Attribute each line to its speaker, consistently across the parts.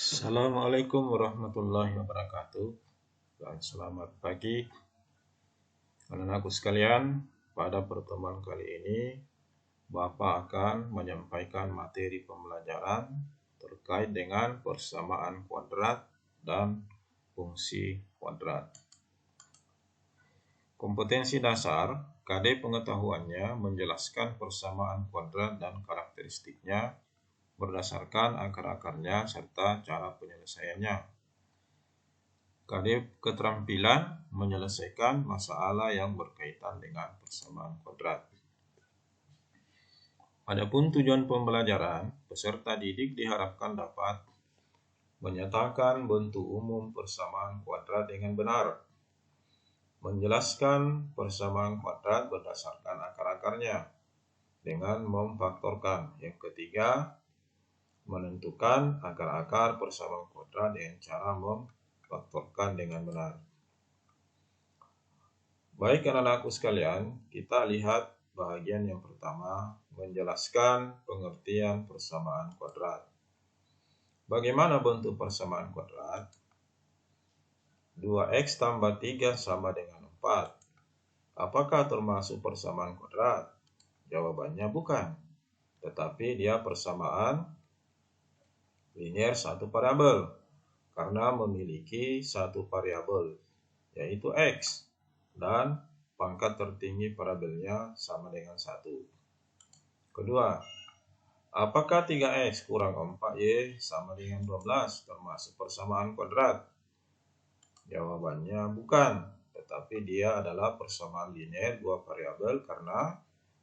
Speaker 1: Assalamualaikum warahmatullahi wabarakatuh dan selamat pagi anak-anakku sekalian. Pada pertemuan kali ini Bapak akan menyampaikan materi pembelajaran terkait dengan persamaan kuadrat dan fungsi kuadrat. Kompetensi dasar, KD pengetahuannya menjelaskan persamaan kuadrat dan karakteristiknya berdasarkan akar-akarnya serta cara penyelesaiannya. KD keterampilan menyelesaikan masalah yang berkaitan dengan persamaan kuadrat. Adapun tujuan pembelajaran, peserta didik diharapkan dapat menyatakan bentuk umum persamaan kuadrat dengan benar, menjelaskan persamaan kuadrat berdasarkan akar-akarnya dengan memfaktorkan. Yang ketiga, menentukan akar-akar persamaan kuadrat dengan cara memfaktorkan dengan benar. Baik anak-anakku sekalian, kita lihat bagian yang pertama, menjelaskan pengertian persamaan kuadrat. Bagaimana bentuk persamaan kuadrat? 2x tambah 3 sama dengan 4. Apakah termasuk persamaan kuadrat? Jawabannya bukan, tetapi dia persamaan linear satu variabel karena memiliki satu variabel yaitu x dan pangkat tertinggi variabelnya sama dengan 1. Kedua, apakah 3x kurang 4y sama dengan 12 termasuk persamaan kuadrat? Jawabannya bukan, tetapi dia adalah persamaan linear dua variabel karena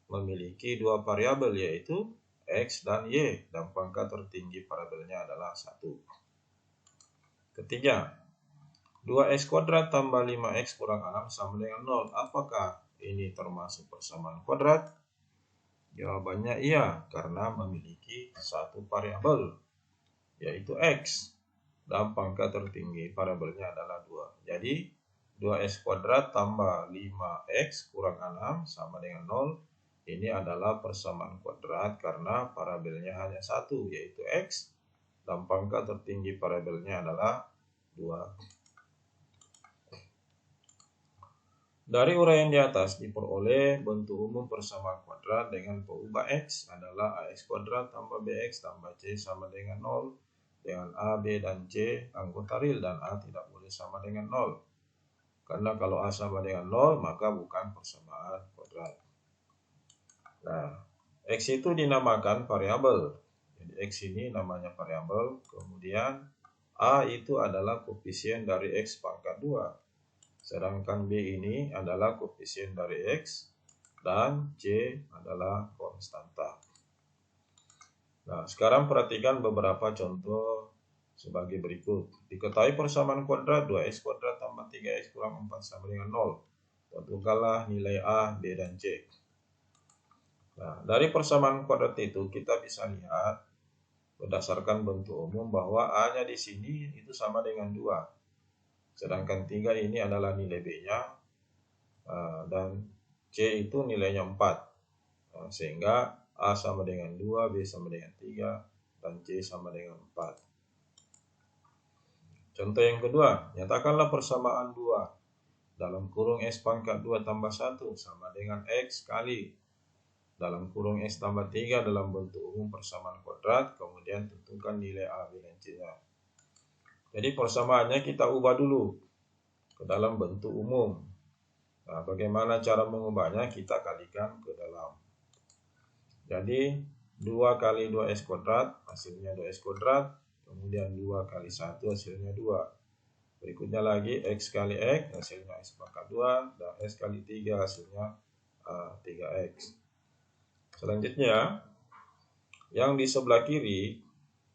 Speaker 1: memiliki dua variabel yaitu x dan y dan pangkat tertinggi variabelnya adalah 1. Ketiga, 2x kuadrat tambah 5x kurang 6 sama dengan 0. Apakah ini termasuk persamaan kuadrat? Jawabannya iya, karena memiliki satu variabel yaitu x dan pangkat tertinggi variabelnya adalah 2. Jadi 2x kuadrat tambah 5x kurang 6 sama dengan 0. Ini adalah persamaan kuadrat karena variabelnya hanya satu yaitu x dan pangkat tertinggi variabelnya adalah 2. Dari uraian di atas diperoleh bentuk umum persamaan kuadrat dengan pengubah x adalah ax kuadrat tambah bx tambah c sama dengan 0 dengan a, b, dan c anggota real dan a tidak boleh sama dengan 0. Karena kalau a sama dengan 0 maka bukan persamaan kuadrat. Nah, x itu dinamakan variabel. Jadi x ini namanya variabel, kemudian a itu adalah koefisien dari x pangkat 2. Sedangkan B ini adalah koefisien dari X dan C adalah konstanta. Nah, sekarang perhatikan beberapa contoh sebagai berikut. Diketahui persamaan kuadrat 2x kuadrat tambah 3x kurang 4 sama dengan 0. Tentukanlah nilai A, B, dan C. Nah, dari persamaan kuadrat itu kita bisa lihat berdasarkan bentuk umum bahwa A-nya di sini itu sama dengan 2. Sedangkan 3 ini adalah nilai B-nya dan C itu nilainya 4. Sehingga A sama dengan 2, B sama dengan 3, dan C sama dengan 4. Contoh yang kedua, nyatakanlah persamaan 2 dalam kurung X pangkat 2 tambah 1 sama dengan X kali dalam kurung X tambah 3 dalam bentuk umum persamaan kuadrat, kemudian tentukan nilai A, B, dan C-nya. Jadi persamaannya kita ubah dulu ke dalam bentuk umum. Nah, bagaimana cara mengubahnya? Kita kalikan ke dalam. Jadi 2 kali 2x kuadrat hasilnya 2x kuadrat, kemudian 2 kali 1 hasilnya 2. Berikutnya lagi x kali x hasilnya x pangkat 2 dan x kali 3 hasilnya 3x. Selanjutnya yang di sebelah kiri,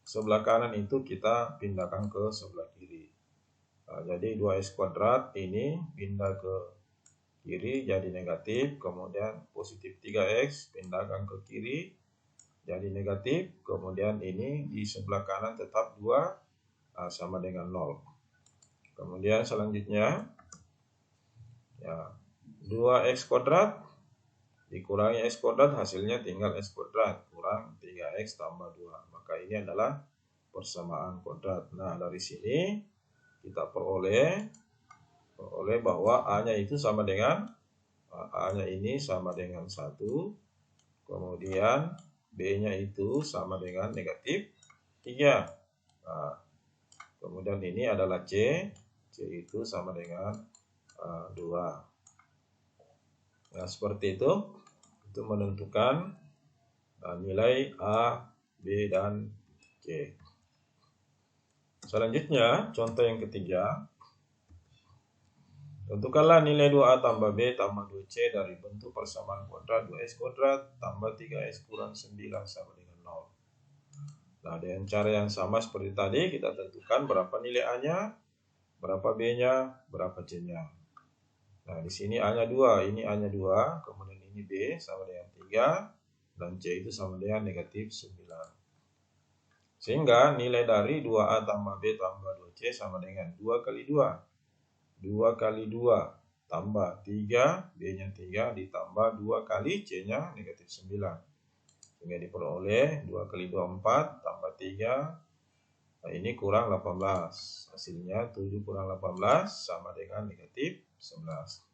Speaker 1: sebelah kanan itu kita pindahkan ke sebelah kiri. Nah, jadi 2x kuadrat ini pindah ke kiri jadi negatif, kemudian positif 3x pindahkan ke kiri jadi negatif, kemudian ini di sebelah kanan tetap 2 sama dengan 0. Kemudian selanjutnya ya 2x kuadrat dikurangi x kuadrat hasilnya tinggal x kuadrat kurang 3x tambah 2. Maka ini adalah persamaan kuadrat. Nah, dari sini kita peroleh bahwa A-nya itu sama dengan A-nya ini sama dengan 1, kemudian B-nya itu sama dengan negatif 3. Nah, kemudian ini adalah C itu sama dengan 2. Nah, seperti itu untuk menentukan nilai A, B, dan C. Selanjutnya, contoh yang ketiga. Tentukanlah nilai 2A tambah B tambah 2C dari bentuk persamaan kuadrat 2X kuadrat tambah 3X kurang 9 sama dengan 0. Nah, dengan cara yang sama seperti tadi, kita tentukan berapa nilai A-nya, berapa B-nya, berapa C-nya. Nah, di sini A-nya 2, ini A-nya 2, kemudian ini B sama dengan 3, dan C itu sama dengan negatif 9. Sehingga nilai dari 2A tambah B tambah 2C sama dengan 2 kali 2. 2 kali 2 tambah 3, B-nya 3 ditambah 2 kali C-nya negatif 9. Sehingga diperoleh 2 kali 2 4 tambah 3. Nah, ini kurang 18. Hasilnya 7 kurang 18 sama dengan negatif 11.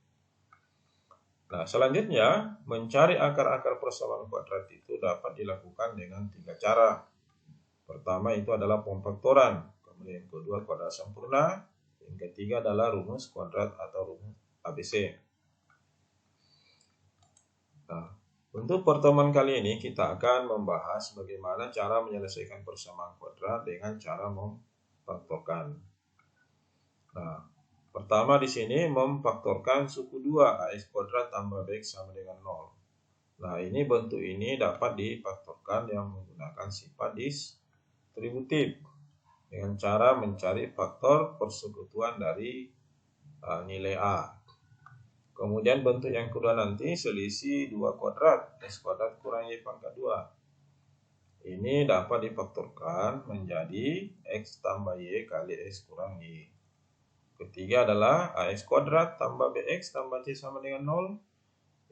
Speaker 1: Nah, selanjutnya mencari akar-akar persamaan kuadrat itu dapat dilakukan dengan 3 cara. Pertama itu adalah pemfaktoran, kemudian yang kedua kuadrat sempurna, yang ketiga adalah rumus kuadrat atau rumus ABC. Nah, untuk pertemuan kali ini kita akan membahas bagaimana cara menyelesaikan persamaan kuadrat dengan cara memfaktorkan. Nah, pertama di sini memfaktorkan suku 2 AX kuadrat tambah BX sama dengan 0. Nah, ini bentuk ini dapat difaktorkan yang menggunakan sifat distributif dengan cara mencari faktor persekutuan dari nilai A. Kemudian bentuk yang kedua nanti selisih 2 kuadrat, X kuadrat kurang Y pangkat 2. Ini dapat difaktorkan menjadi X tambah Y kali X kurang Y. Ketiga adalah AX kuadrat tambah BX tambah C sama dengan 0.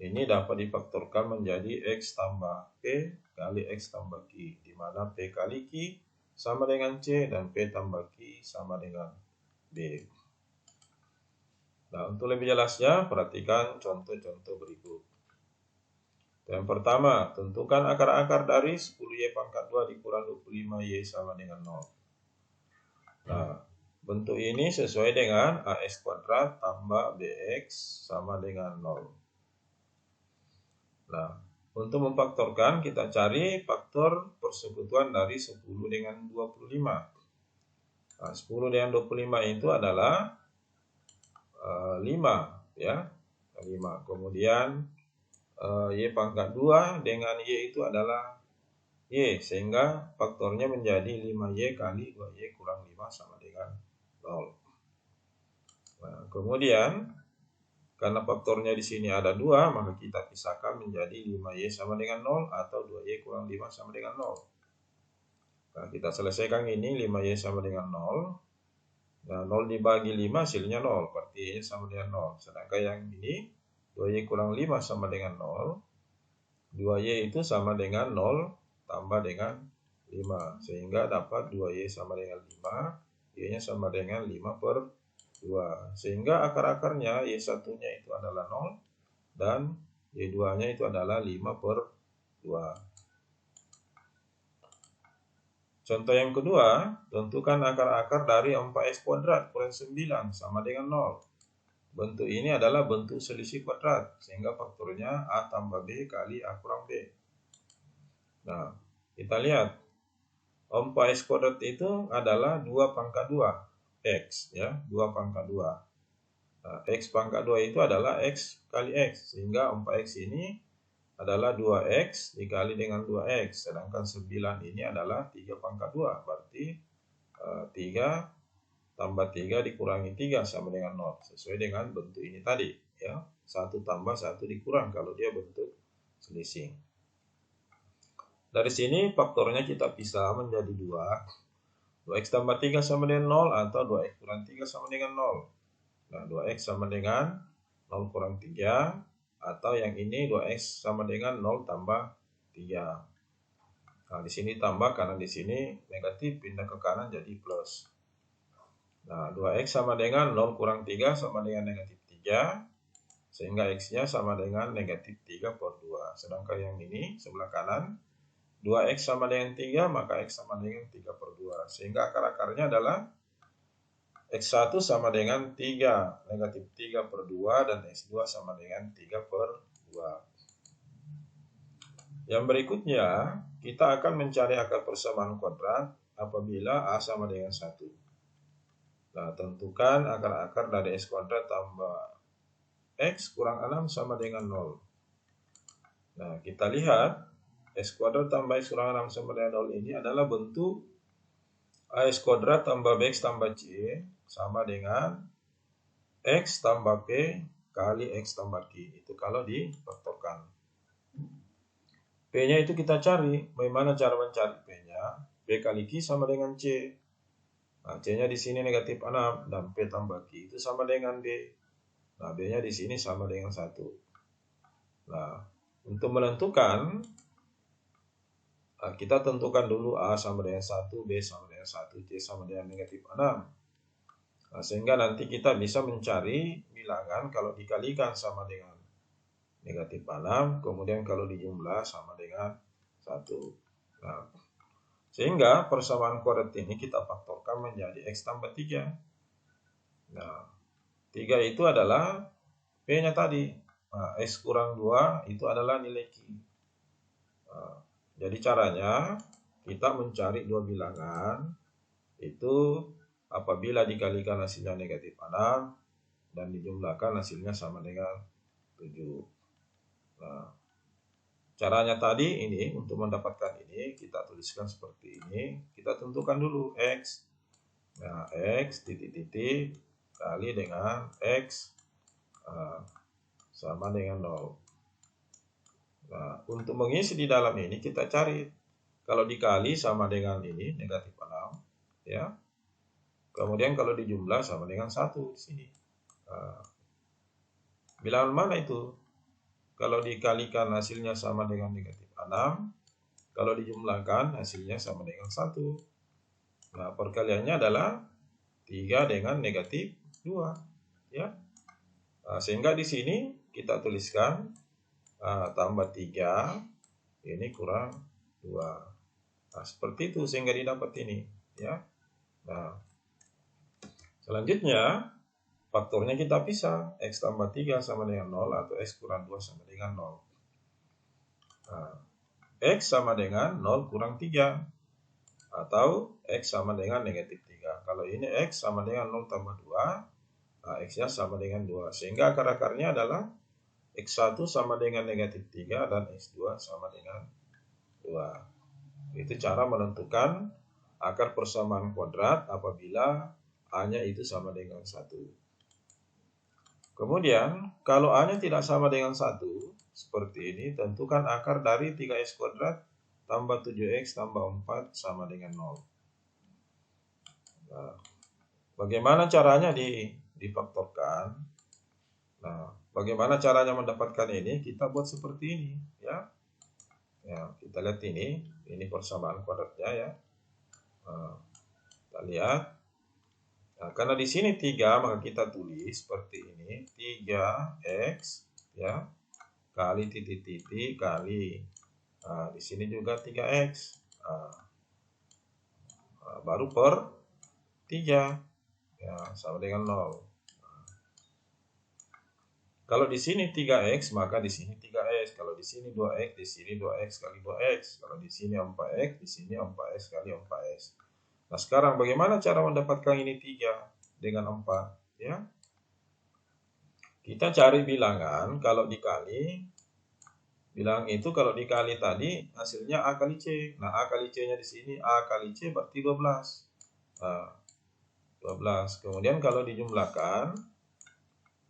Speaker 1: Ini dapat difaktorkan menjadi X tambah P kali X tambah Q, di mana P kali Q sama dengan C dan P tambah Q sama dengan B. Nah, untuk lebih jelasnya, perhatikan contoh-contoh berikut. Yang pertama, tentukan akar-akar dari 10Y pangkat 2 dikurang 25Y sama dengan 0. Nah, bentuk ini sesuai dengan AX kuadrat tambah BX sama dengan 0. Nah, untuk memfaktorkan, kita cari faktor persekutuan dari 10 dengan 25. Nah, 10 dengan 25 itu adalah 5, ya. 5. Kemudian Y pangkat 2 dengan Y itu adalah Y, sehingga faktornya menjadi 5Y kali 2Y kurang 5 sama dengan 0. Nah, kemudian karena faktornya di sini ada 2, maka kita pisahkan menjadi 5Y sama dengan 0 atau 2Y kurang 5 sama dengan 0. Nah, kita selesaikan ini, 5Y sama dengan 0. Nah, 0 dibagi 5 hasilnya 0, berarti Y sama dengan 0. Sedangkan yang ini, 2Y kurang 5 sama dengan 0. 2Y itu sama dengan 0 tambah dengan 5. Sehingga dapat 2Y sama dengan 5. Y-nya sama dengan 5 per 2. Sehingga akar-akarnya Y1-nya itu adalah 0. Dan Y2-nya itu adalah 5 per 2. Contoh yang kedua, tentukan akar-akar dari 4X kuadrat kurang 9 sama dengan 0. Bentuk ini adalah bentuk selisih kuadrat, sehingga faktornya A tambah B kali A kurang B. Nah, kita lihat, 4X kuadrat itu adalah 2 pangkat 2, X, ya, 2 pangkat 2. Nah, X pangkat 2 itu adalah X kali X, sehingga 4X ini adalah 2X dikali dengan 2X, sedangkan 9 ini adalah 3 pangkat 2, berarti 3 tambah 3 dikurangi 3 sama dengan 0, sesuai dengan bentuk ini tadi, ya. 1 tambah 1 dikurang kalau dia bentuk selisih. Dari sini faktornya kita bisa menjadi 2. 2X tambah 3 sama dengan 0 atau 2X kurang 3 sama dengan 0. Nah, 2X sama dengan 0 kurang 3. Atau yang ini 2X sama dengan 0 tambah 3. Nah, di sini tambah karena di sini negatif, pindah ke kanan jadi plus. Nah, 2x sama dengan 0 kurang 3 sama dengan negatif 3. Sehingga x-nya sama dengan negatif 3 per 2. Sedangkan yang ini sebelah kanan, 2x sama dengan 3, maka x sama dengan 3 per 2. Sehingga akar-akarnya adalah x1 sama dengan 3, negatif 3 per 2, dan x2 sama dengan 3 per 2. Yang berikutnya, kita akan mencari akar persamaan kuadrat apabila A sama dengan 1. Nah, tentukan akar-akar dari x kuadrat tambah x kurang 6 sama dengan 0. Nah, kita lihat x kuadrat tambah x kurang 6 sama dengan 0 ini adalah bentuk ax kuadrat tambah bx tambah c sama dengan x tambah p kali x tambah q. Itu kalau difaktorkan. P-nya itu kita cari. Bagaimana cara mencari P-nya? P kali Q sama dengan C. Nah, C-nya di sini negatif 6 dan P tambah Q itu sama dengan B. Nah, B-nya di sini sama dengan 1. Nah, untuk menentukan, kita tentukan dulu A sama dengan 1, B sama dengan 1, C sama dengan negatif 6. Nah, sehingga nanti kita bisa mencari bilangan kalau dikalikan sama dengan negatif 6, kemudian kalau dijumlah sama dengan 1. Nah, sehingga persamaan kuadrat ini kita faktorkan menjadi x tambah 3. Nah, 3 itu adalah P-nya tadi. Nah, x kurang 2 itu adalah nilai Q. Nah, jadi caranya kita mencari dua bilangan itu apabila dikalikan hasilnya negatif 6 dan dijumlahkan hasilnya sama dengan 7. Nah, caranya tadi ini untuk mendapatkan ini kita tuliskan seperti ini. Kita tentukan dulu x. Nah, x titik-titik kali dengan x sama dengan 0. Nah, untuk mengisi di dalam ini kita cari. Kalau dikali sama dengan ini negatif 6, ya. Kemudian kalau dijumlah sama dengan 1 di sini. Nah, bilangan mana itu? Kalau dikalikan hasilnya sama dengan negatif 6, kalau dijumlahkan hasilnya sama dengan 1. Nah, perkaliannya adalah 3 dengan negatif 2. Ya. Nah, sehingga di sini kita tuliskan tambah 3, ini kurang 2. Nah, seperti itu sehingga didapat ini. Ya. Nah, selanjutnya faktornya kita pisah. X tambah 3 sama dengan 0 atau X kurang 2 sama dengan 0. Nah, X sama dengan 0 kurang 3 atau X sama dengan negatif 3. Kalau ini X sama dengan 0 tambah 2, nah, X-nya sama dengan 2. Sehingga akar-akarnya adalah X1 sama dengan negatif 3 dan X2 sama dengan 2. Itu cara menentukan akar persamaan kuadrat apabila A-nya itu sama dengan 1. Kemudian, kalau A-nya tidak sama dengan 1, seperti ini, tentukan akar dari 3x kuadrat tambah 7x tambah 4 sama dengan 0. Nah, bagaimana caranya difaktorkan? Nah, bagaimana caranya mendapatkan ini? Kita buat seperti ini, ya. Ya, kita lihat ini persamaan kuadratnya, ya. Nah, kita lihat. Nah, karena di sini 3, maka kita tulis seperti ini, 3x, ya, kali titik-titik kali. Nah, di sini juga 3x. Baru per 3. Ya, sama dengan 0. Kalau di sini 3x, maka di sini 3x. Kalau di sini 2x, di sini 2x kali 2x. Kalau di sini 4x, di sini 4x kali 4x. Nah, sekarang bagaimana cara mendapatkan ini 3 dengan 4? Ya. Kita cari bilangan, kalau dikali, bilangan itu kalau dikali tadi, hasilnya A kali C. Nah, A kali C-nya di sini, A kali C berarti 12. Nah, 12. Kemudian kalau dijumlahkan,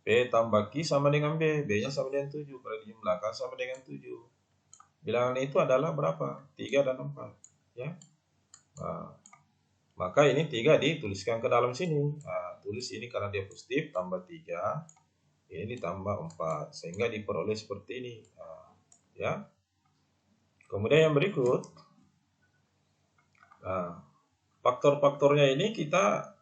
Speaker 1: P tambah Q sama dengan B. B-nya sama dengan 7. Kalau dijumlahkan sama dengan 7. Bilangan itu adalah berapa? 3 dan 4. Ya. Nah, maka ini 3 dituliskan ke dalam sini. Nah, tulis ini karena dia positif, tambah 3. Ini ditambah 4. Sehingga diperoleh seperti ini. Nah, ya. Kemudian yang berikut, Nah, faktor-faktornya ini kita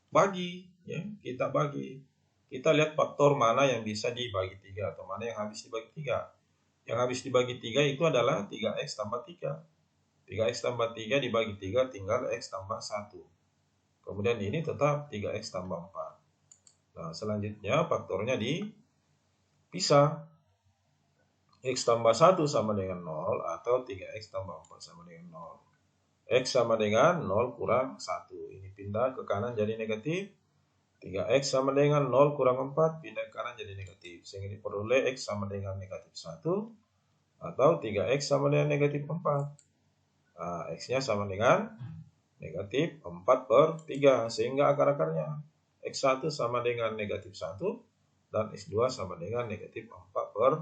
Speaker 1: bagi, ya, kita bagi. Kita lihat faktor mana yang bisa dibagi 3 atau mana yang habis dibagi 3. Yang habis dibagi 3 itu adalah 3x tambah 3. 3x tambah 3 dibagi 3 tinggal x tambah 1. Kemudian ini tetap 3x tambah 4. Nah, selanjutnya faktornya dipisah. X tambah 1 sama dengan 0 atau 3x tambah 4 sama dengan 0. X sama dengan 0 kurang 1. Ini pindah ke kanan jadi negatif. 3x sama dengan 0 kurang 4, pindah ke kanan jadi negatif. Sehingga diperoleh x sama dengan negatif 1 atau 3x sama dengan negatif 4. Nah, x-nya sama dengan negatif 4 per 3. Sehingga akar-akarnya x1 sama dengan negatif 1 dan x2 sama dengan negatif 4 per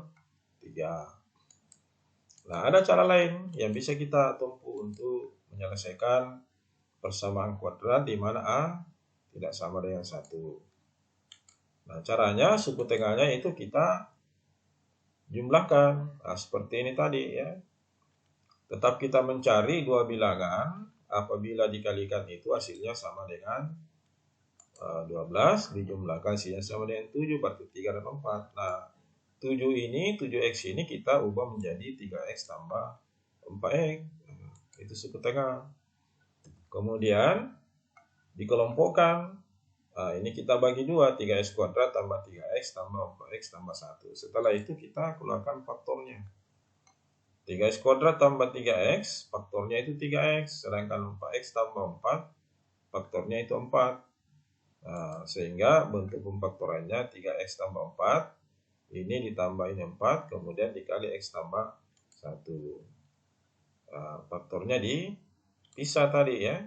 Speaker 1: 3. Nah, ada cara lain yang bisa kita tempuh untuk menyelesaikan persamaan kuadrat di mana A tidak sama dengan 1. Nah, caranya suku tengahnya itu kita jumlahkan. Nah, seperti ini tadi ya. Tetap kita mencari dua bilangan. Apabila dikalikan itu hasilnya sama dengan 12. Dijumlahkan hasilnya sama dengan 7. Berarti 3 dan 4. Nah, 7 ini, 7x ini kita ubah menjadi 3x tambah 4x. Itu suku tengah. Kemudian dikelompokkan. Nah, ini kita bagi 2, 3x kuadrat tambah 3x tambah 4x tambah 1. Setelah itu kita keluarkan faktornya. 3x kuadrat tambah 3x, faktornya itu 3x. Sedangkan 4x tambah 4, faktornya itu 4. Nah, sehingga bentuk pemfaktorannya 3x tambah 4. Ini ditambahin 4, kemudian dikali x tambah 1. Nah, faktornya dipisah tadi ya.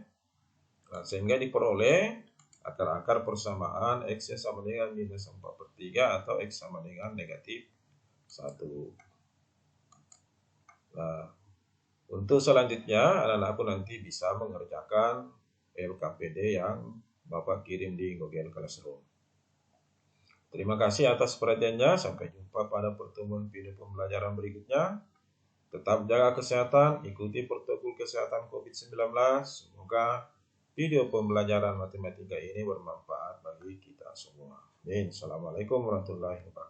Speaker 1: Nah, sehingga diperoleh akar-akar persamaan x-nya sama dengan minus 4 per 3 atau x sama dengan negatif 1. Nah, untuk selanjutnya anak-anakku nanti bisa mengerjakan LKPD yang Bapak kirim di Google Classroom. Terima kasih atas perhatiannya. Sampai jumpa pada pertemuan video pembelajaran berikutnya. Tetap jaga kesehatan, ikuti protokol kesehatan COVID-19. Semoga video pembelajaran matematika ini bermanfaat bagi kita semua. Amin. Assalamualaikum warahmatullahi wabarakatuh.